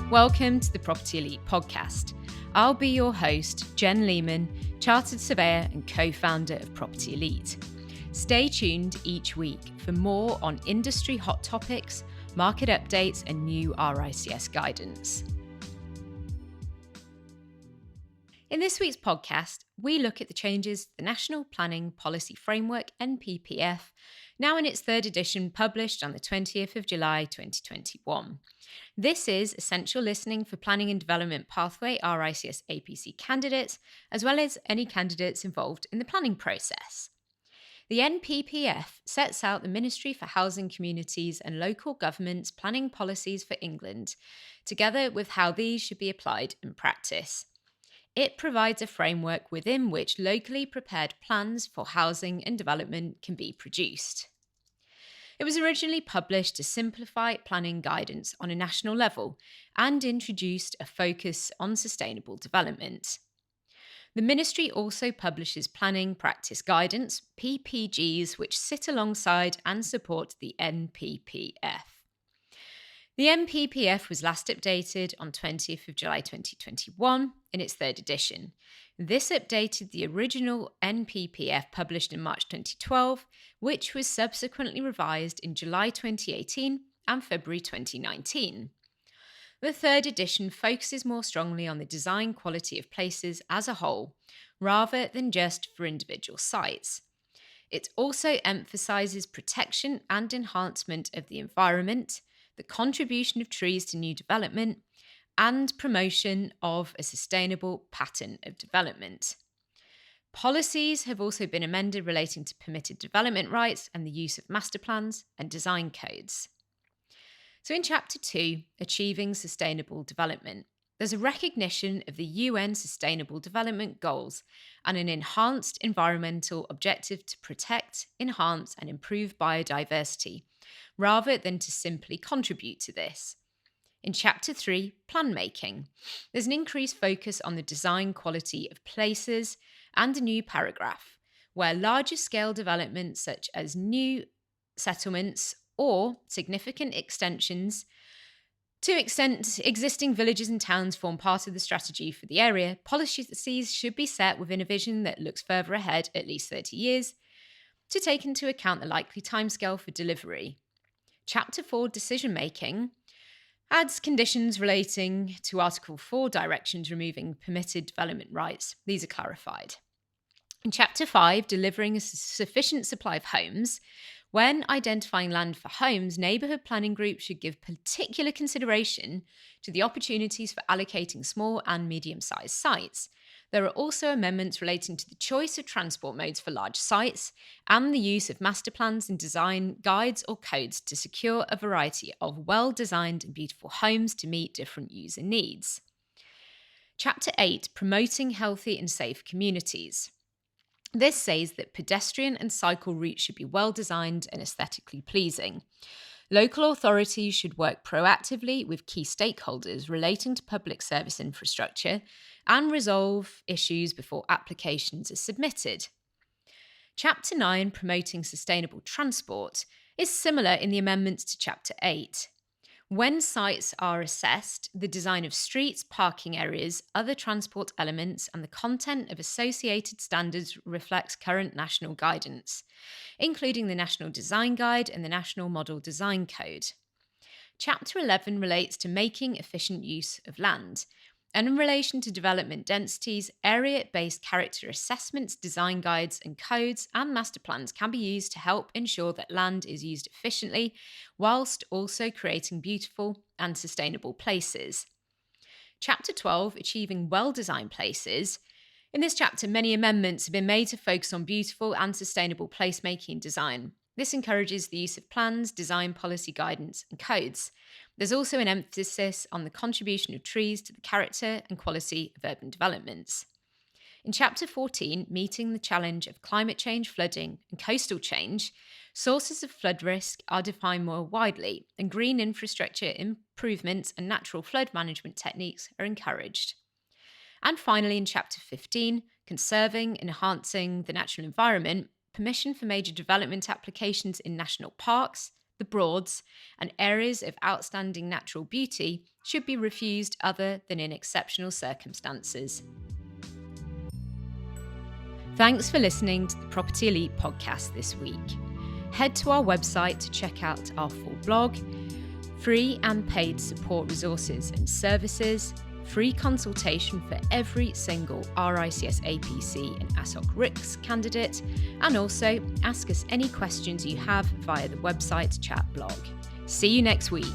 Welcome to the Property Elite podcast. I'll be your host, Jen Lehman, chartered surveyor and co-founder of Property Elite. Stay tuned each week for more on industry hot topics, market updates and new RICS guidance. In this week's podcast, we look at the changes to the National Planning Policy Framework, NPPF, now in its third edition, published on the 20th of July 2021. This is essential listening for Planning and Development Pathway RICS APC candidates, as well as any candidates involved in the planning process. The NPPF sets out the Ministry for Housing, Communities and Local Government's planning policies for England, together with how these should be applied in practice. It provides a framework within which locally prepared plans for housing and development can be produced. It was originally published to simplify planning guidance on a national level and introduced a focus on sustainable development. The Ministry also publishes planning practice guidance, PPGs, which sit alongside and support the NPPF. The NPPF was last updated on 20th of July 2021 in its third edition. This updated the original NPPF published in March 2012, which was subsequently revised in July 2018 and February 2019. The third edition focuses more strongly on the design quality of places as a whole, rather than just for individual sites. It also emphasises protection and enhancement of the environment, the contribution of trees to new development, and promotion of a sustainable pattern of development. Policies have also been amended relating to permitted development rights and the use of master plans and design codes. So in Chapter 2, Achieving Sustainable Development, there's a recognition of the UN Sustainable Development Goals and an enhanced environmental objective to protect, enhance and improve biodiversity, rather than to simply contribute to this. In Chapter 3, Plan Making, there's an increased focus on the design quality of places and a new paragraph, where larger scale developments such as new settlements or significant extensions to existing villages and towns form part of the strategy for the area. Policies should be set within a vision that looks further ahead, at least 30 years, to take into account the likely timescale for delivery. Chapter 4, Decision Making, adds conditions relating to Article 4 directions removing permitted development rights. These are clarified. In Chapter 5, Delivering a Sufficient Supply of Homes, when identifying land for homes, neighbourhood planning groups should give particular consideration to the opportunities for allocating small and medium-sized sites. There are also amendments relating to the choice of transport modes for large sites and the use of master plans and design guides or codes to secure a variety of well-designed and beautiful homes to meet different user needs. Chapter 8, Promoting Healthy and Safe Communities. This says that pedestrian and cycle routes should be well-designed and aesthetically pleasing. Local authorities should work proactively with key stakeholders relating to public service infrastructure and resolve issues before applications are submitted. Chapter 9, Promoting Sustainable Transport, is similar in the amendments to Chapter 8. When sites are assessed, the design of streets, parking areas, other transport elements, and the content of associated standards reflects current national guidance, including the National Design Guide and the National Model Design Code. Chapter 11 relates to making efficient use of land, and in relation to development densities, area-based character assessments, design guides and codes and master plans can be used to help ensure that land is used efficiently, whilst also creating beautiful and sustainable places. Chapter 12, Achieving Well-Designed Places. In this chapter, many amendments have been made to focus on beautiful and sustainable placemaking and design. This encourages the use of plans, design policy guidance and codes. There's also an emphasis on the contribution of trees to the character and quality of urban developments. In Chapter 14, Meeting the Challenge of Climate Change, Flooding and Coastal Change, sources of flood risk are defined more widely, and green infrastructure improvements and natural flood management techniques are encouraged. And finally, in Chapter 15, Conserving and Enhancing the Natural Environment, permission for major development applications in national parks, the Broads, and areas of outstanding natural beauty should be refused other than in exceptional circumstances. Thanks for listening to the Property Elite podcast this week. Head to our website to check out our full blog, free and paid support resources and services, free consultation for every single RICS APC and ASOC RICS candidate, and also ask us any questions you have via the website chat blog. See you next week.